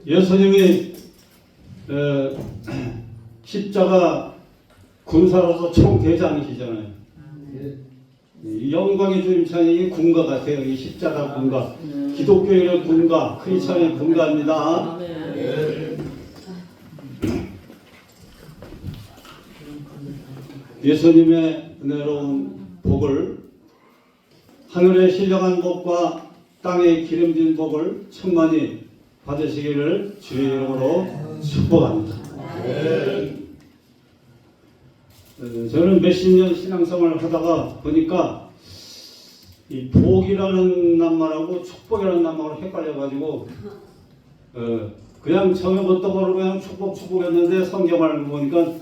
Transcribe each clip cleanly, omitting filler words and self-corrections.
예수님이 십자가 군사로서 총대장이시잖아요. 이 영광의 주님 찬양이 군가 같아요. 이 십자가 군가, 기독교인의 군가, 크리스천의 군가입니다. 예수님의 은혜로운 복을, 하늘의 신령한 복과 땅의 기름진 복을 충만히 받으시기를 주의 이름으로 축복합니다. 저는 몇십 년 신앙생활을 하다가 보니까 이 복이라는 낱말하고 축복이라는 낱말을 헷갈려가지고 그냥 처음부터 모르고 그냥 축복했는데 성경을 보니까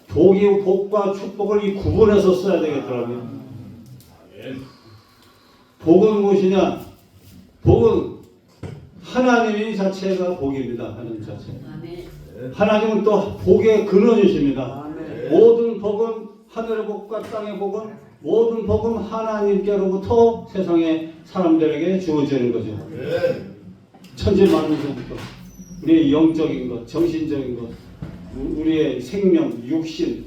복과 축복을 이 구분해서 써야 되겠더라고요. 복은 무엇이냐? 복은 하나님이 자체가 복입니다. 하나님 자체. 하나님은 또 복의 근원이십니다. 모든 복은, 하늘의 복과 땅의 복은, 모든 복은 하나님께로부터 세상의 사람들에게 주어지는 거죠. 천지만물로부터 우리의 영적인 것, 정신적인 것, 우리의 생명, 육신,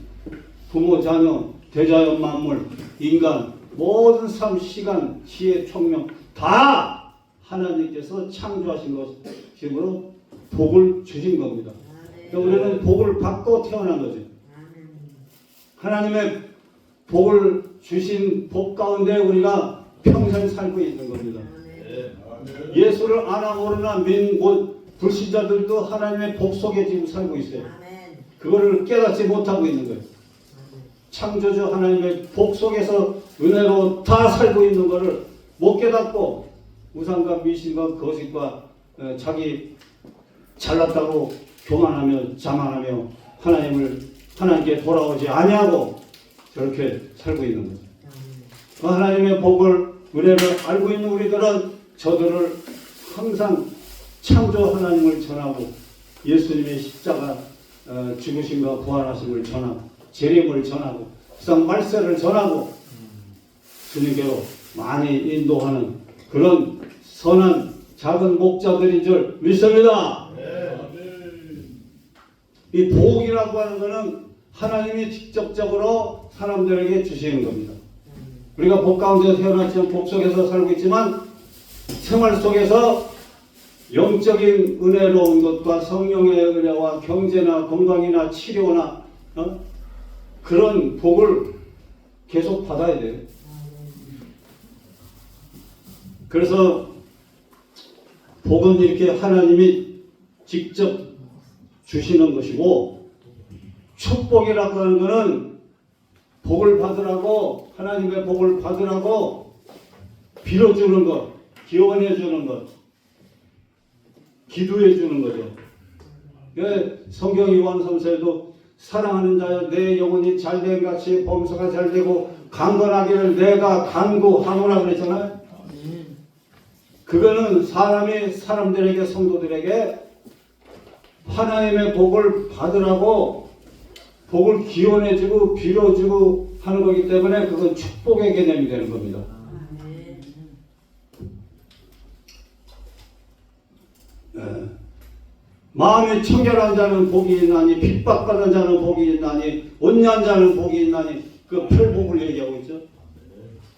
부모, 자녀, 대자연 만물, 인간, 모든 삶, 시간, 지혜, 총명 다 하나님께서 창조하신 것이므로 복을 주신 겁니다. 그러니까 우리는 복을 받고 태어난 거죠. 하나님의 복을 주신 복 가운데 우리가 평생 살고 있는 겁니다. 예수를 아나 모르나 불신자들도 하나님의 복 속에 지금 살고 있어요. 그거를 깨닫지 못하고 있는 거예요. 창조주 하나님의 복 속에서 은혜로 다 살고 있는 것을 못 깨닫고 우상과 미신과 거짓과 자기 잘났다고 교만하며 자만하며 하나님께 돌아오지 아니하고 저렇게 살고 있는 거죠. 그 하나님의 복을, 은혜를 알고 있는 우리들은 저들을 항상 창조 하나님을 전하고 예수님의 십자가 죽으심과 부활하심을 전하고 재림을 전하고 세상 말세를 전하고 주님께로 많이 인도하는 그런 선한 작은 목자들인 줄 믿습니다. 이 복이라고 하는 것은 하나님이 직접적으로 사람들에게 주시는 겁니다. 우리가 복 가운데 태어났지만 복 속에서 살고 있지만 생활 속에서 영적인 은혜로운 것과 성령의 은혜와 경제나 건강이나 치료나 그런 복을 계속 받아야 돼요. 그래서 복은 이렇게 하나님이 직접 주시는 것이고, 축복이라고 하는 것은 복을 받으라고, 하나님의 복을 받으라고 빌어주는 것, 기원해 주는 것, 기도해 주는 거죠. 성경 요한 3서에도 사랑하는 자여 내 영혼이 잘된 같이 범사가 잘되고 강건하기를 내가 간구하노라 그랬잖아요. 그거는 사람이 사람들에게, 성도들에게 하나님의 복을 받으라고 복을 기원해주고 빌어주고 하는 거기 때문에 그건 축복의 개념이 되는 겁니다. 마음이 청결한 자는 복이 있나니 핍박받은 자는 복이 있나니 온유한 자는 복이 있나니 그 별복을 얘기하고 있죠.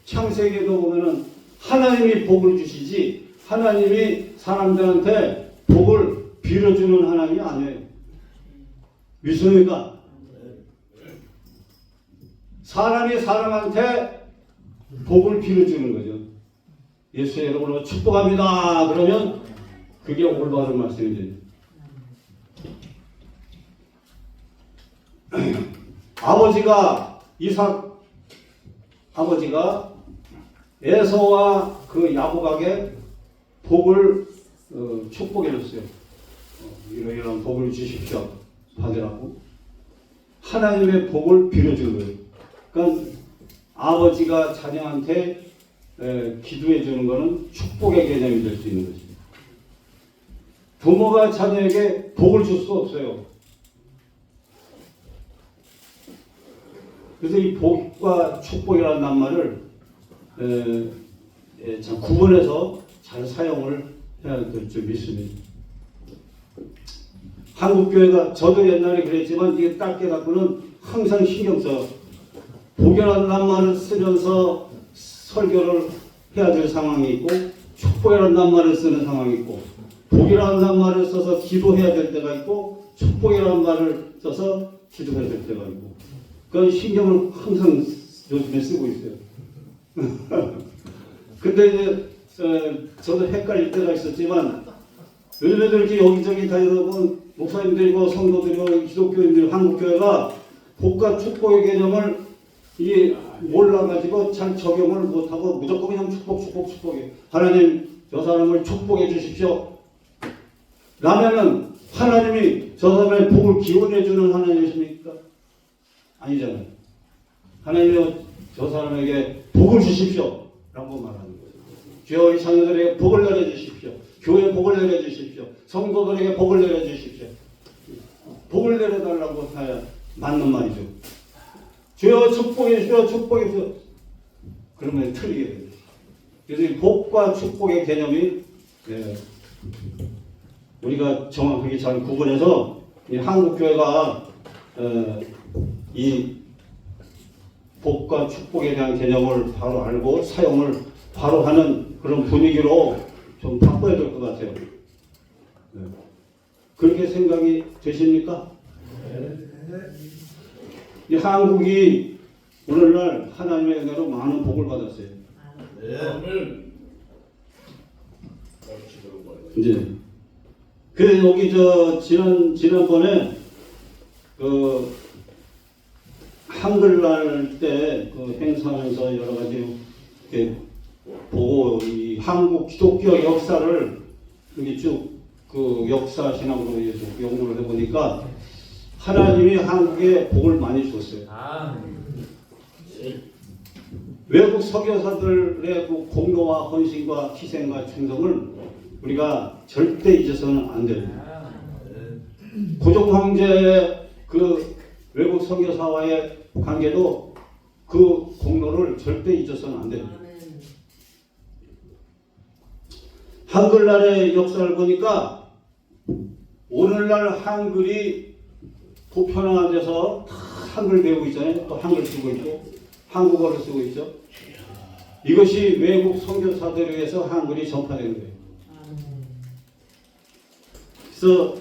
창세기에도 보면은 하나님이 복을 주시지 하나님이 사람들한테 복을 빌어주는 하나님이 아니에요. 믿습니까? 사람이 사람한테 복을 빌어주는 거죠. 예수의 이름으로 축복합니다. 그러면 그게 올바른 말씀이죠. 아버지가 에서와 그 야곱에게 복을 축복해 줬어요. 이런 복을 주십시오. 받으라고. 하나님의 복을 빌어주는 거예요. 그러니까 아버지가 자녀한테 기도해 주는 것은 축복의 개념이 될 수 있는 것입니다. 부모가 자녀에게 복을 줄 수 없어요. 그래서 이 복과 축복이라는 낱말을 참 구분해서 잘 사용을 해야 될 줄 믿습니다. 한국교회가 저도 옛날에 그랬지만 이게 딱 깨닫고는 항상 신경 써요. 복이라는 말을 쓰면서 설교를 해야 될 상황이 있고 축복이라는 말을 쓰는 상황이 있고 복이라는 말을 써서 기도해야 될 때가 있고 축복이라는 말을 써서 기도해야 될 때가 있고 그런 신경을 항상 요즘에 쓰고 있어요. 근데 이제 저도 헷갈릴 때가 있었지만 요즘에 이렇게 여기저기 다니고 목사님들이고 성도들이고 기독교인들 한국교회가 복과 축복의 개념을 몰라가지고 잘 적용을 못하고 무조건 그냥 축복이에요. 하나님 저 사람을 축복해 주십시오. 라면은 하나님이 저 사람의 복을 기원해 주는 하나님이십니까? 아니잖아요. 하나님이 저 사람에게 복을 주십시오. 라고 말하는 거예요. 주여 이 자녀들에게 복을 내려주십시오. 교회에 복을 내려주십시오. 성도들에게 복을 내려주십시오. 복을 내려달라고 해야 맞는 말이죠. 주여 축복해 주십시오. 축복해 주십시오. 그러면 틀리게 됩니다. 그래서 이 복과 축복의 개념이 우리가 정확하게 잘 구분해서 이 한국교회가 이 복과 축복에 대한 개념을 바로 알고 사용을 바로 하는 그런 분위기로 좀 바꿔야 될 것 같아요. 그렇게 생각이 되십니까? 이 한국이 오늘날 하나님의 은혜로 많은 복을 받았어요. 이제 그래서 여기 지난번에 그 한글날 때 그 행사하면서 여러 가지 이렇게 보고 이 한국 기독교 역사를 여기 쭉 그 역사 신학으로 연구를 해보니까 하나님이 한국에 복을 많이 줬어요. 외국 선교사들의 그 공로와 헌신과 희생과 충성을 우리가 절대 잊어서는 안 됩니다. 고종 황제의 그 외국 선교사와의 관계도 그 공로를 절대 잊어서는 안 됩니다. 한글날의 역사를 보니까 오늘날 한글이 보편화돼서 다 한글 배우고 있잖아요. 또 한글 쓰고 있고 한국어를 쓰고 있죠. 이것이 외국 선교사들에 의해서 한글이 전파된 거예요. 그래서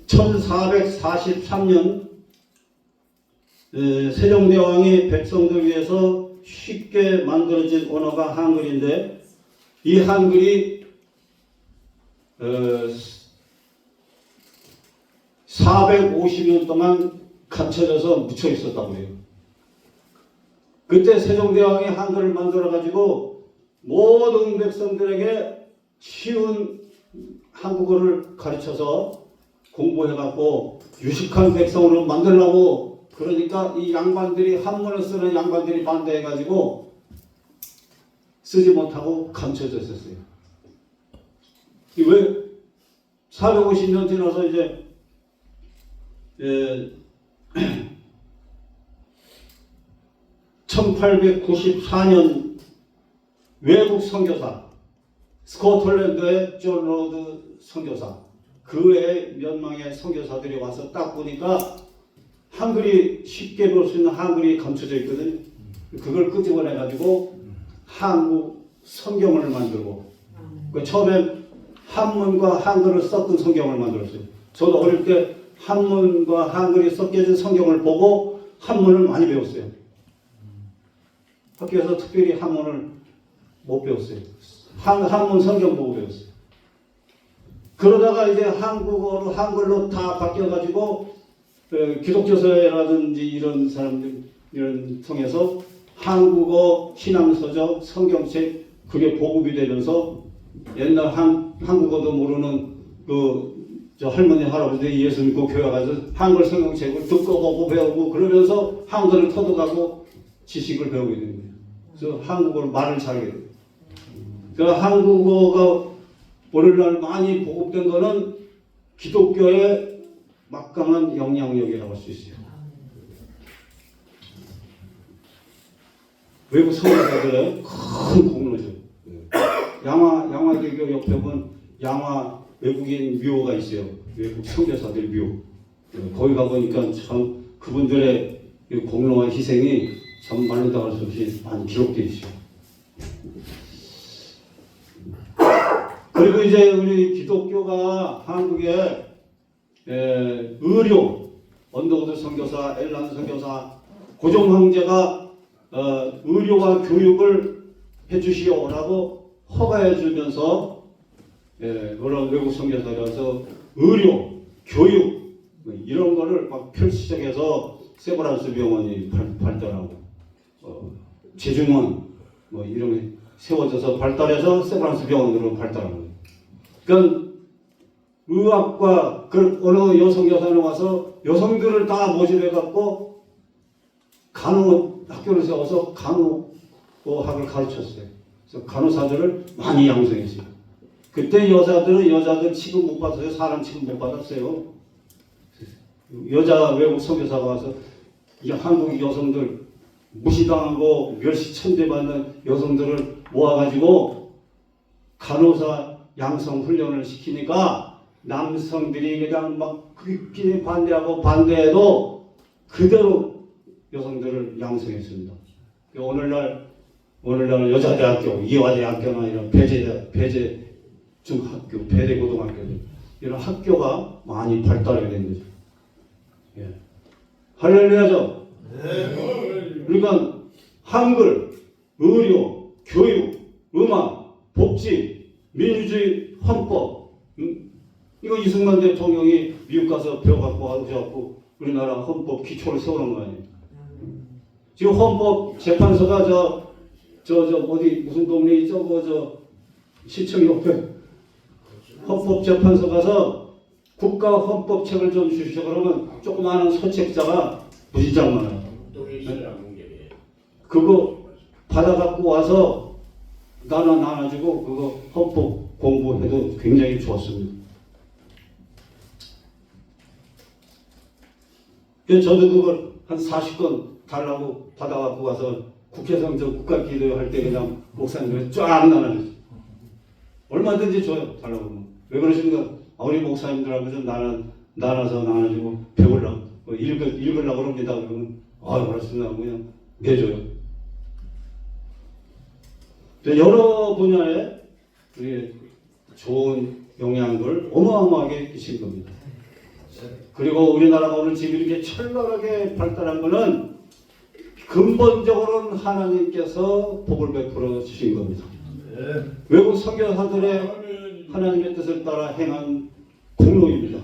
1443년 세종대왕이 백성들 위해서 쉽게 만들어진 언어가 한글인데 이 한글이 450년 동안 갇혀져서 묻혀 있었다고 해요. 그때 세종대왕이 한글을 만들어가지고 모든 백성들에게 쉬운 한국어를 가르쳐서 공부해갖고 유식한 백성으로 만들려고 그러니까 이 양반들이 한문을 쓰는 양반들이 반대해가지고 쓰지 못하고 감춰져 있었어요. 왜 450년 지나서 이제 1894년 외국 선교사 스코틀랜드의 존 로드 선교사 그 외에 몇 명의 선교사들이 와서 딱 보니까 한글이 쉽게 볼 수 있는 한글이 감춰져 있거든요. 그걸 끄집어내 가지고 한국 성경을 만들고 처음에 한문과 한글을 섞은 성경을 만들었어요. 저도 어릴 때 한문과 한글이 섞여진 성경을 보고 한문을 많이 배웠어요. 학교에서 특별히 한문을 못 배웠어요. 한문 성경 보고 배웠어요. 그러다가 이제 한국어로 한글로 다 바뀌어가지고 기독교서라든지 이런 사람들 이런 통해서 한국어 신앙서적 성경책 그게 보급이 되면서 옛날 한국어도 모르는 저 할머니 할아버지 예수 믿고 교회 가서 한글 성경책을 듣고 보고 배우고 그러면서 한글을 터득하고 지식을 배우게 됩니다. 그래서 한국어를 말을 잘하게 됩니다. 그래서 한국어가 오늘날 많이 보급된 것은 기독교의 막강한 영향력이라고 할 수 있어요. 외국 선교사들의 큰 공로죠. 양화대교 옆에 보면 양화 외국인 묘가 있어요. 외국 선교사들 묘. 거기 가보니까 참 그분들의 공로와 희생이 참 말로 할 수 없이 많이 기록되어 있어요. 그리고 이제 우리 기독교가 한국에 의료, 언더우드 선교사, 엘란 선교사, 고종 형제가 의료와 교육을 해주시오라고 허가해 주면서 그런 외국 선교사라서 의료, 교육 이런 거를 막 필수적해서 세브란스 병원이 발달하고 제중원 뭐 이런 게 세워져서 발달해서 세브란스 병원으로 발달한 거예요. 그러니까 의학과 어느 여성 여사는 와서 여성들을 다 모집해 갖고 간호 학교를 세워서 간호학을 가르쳤어요. 그래서 간호사들을 많이 양성했어요. 그때 여자들은 여자들 취급 못 받았어요. 사람 취급 못 받았어요. 여자 외국 선교사가 와서 이 한국 여성들 무시당하고 멸시천대받는 여성들을 모아가지고 간호사 양성 훈련을 시키니까 남성들이 그냥 막 극히 반대하고 반대해도 그대로 여성들을 양성했습니다. 오늘날 여자대학교, 이화대학교나 이런 배제 중학교, 배대고등학교들 이런 학교가 많이 발달하게 된 거죠. 예. 할렐루야죠. 그러니까 한글, 의료, 교육, 음악, 복지, 민주주의, 헌법 이거 이승만 대통령이 미국 가서 배워갖고 오셔갖고 우리나라 헌법 기초를 세우는 거 아니에요. 지금 헌법 재판소가 저 어디 무슨 동네 있죠? 저 시청 옆에 헌법 재판소 가서 국가 헌법책을 좀 주시오 그러면 조그마한 서책자가 무지장 많아요. 그거 받아갖고 와서 나눠주고 그거 헌법 공부해도 굉장히 좋았습니다. 저도 그걸 한 40건 달라고 받아갖고 와서 국회의원 국가기도 할 때 그냥 목사님들 쫙 나눠줬어요. 얼마든지 줘요. 달라고 하면. 왜 그러십니까? 우리 목사님들하고 좀 나눠서 나눠주고 배우려고 읽으려고 그럽니다. 그러면 알았습니다. 그냥 내줘요. 여러 분야에 우리 좋은 영향을 어마어마하게 끼친 겁니다. 그리고 우리나라가 오늘 지금 이렇게 철저하게 발달한 것은 근본적으로는 하나님께서 복을 베풀어 주신 겁니다. 외국 선교사들의 하나님의 뜻을 따라 행한 공로입니다.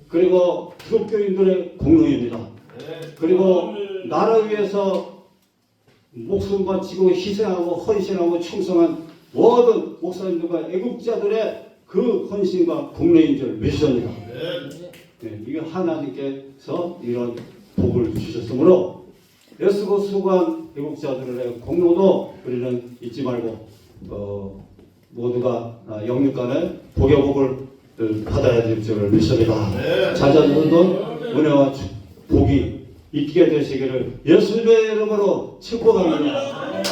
그리고 기독교인들의 공로입니다. 그리고 나라 위해서 목숨 바치고 희생하고 헌신하고 충성한 모든 목사님들과 애국자들의 그 헌신과 공로인 줄 믿습니다. 이게 하나님께서 이런 복을 주셨으므로 애쓰고 수고한 애국자들의 공로도 우리는 잊지 말고 모두가 영육간에 복의 복을 받아야 될 줄을 믿습니다. 자자들도 은혜와 복이 있게 되시기를 예수님의 이름으로 축복합니다.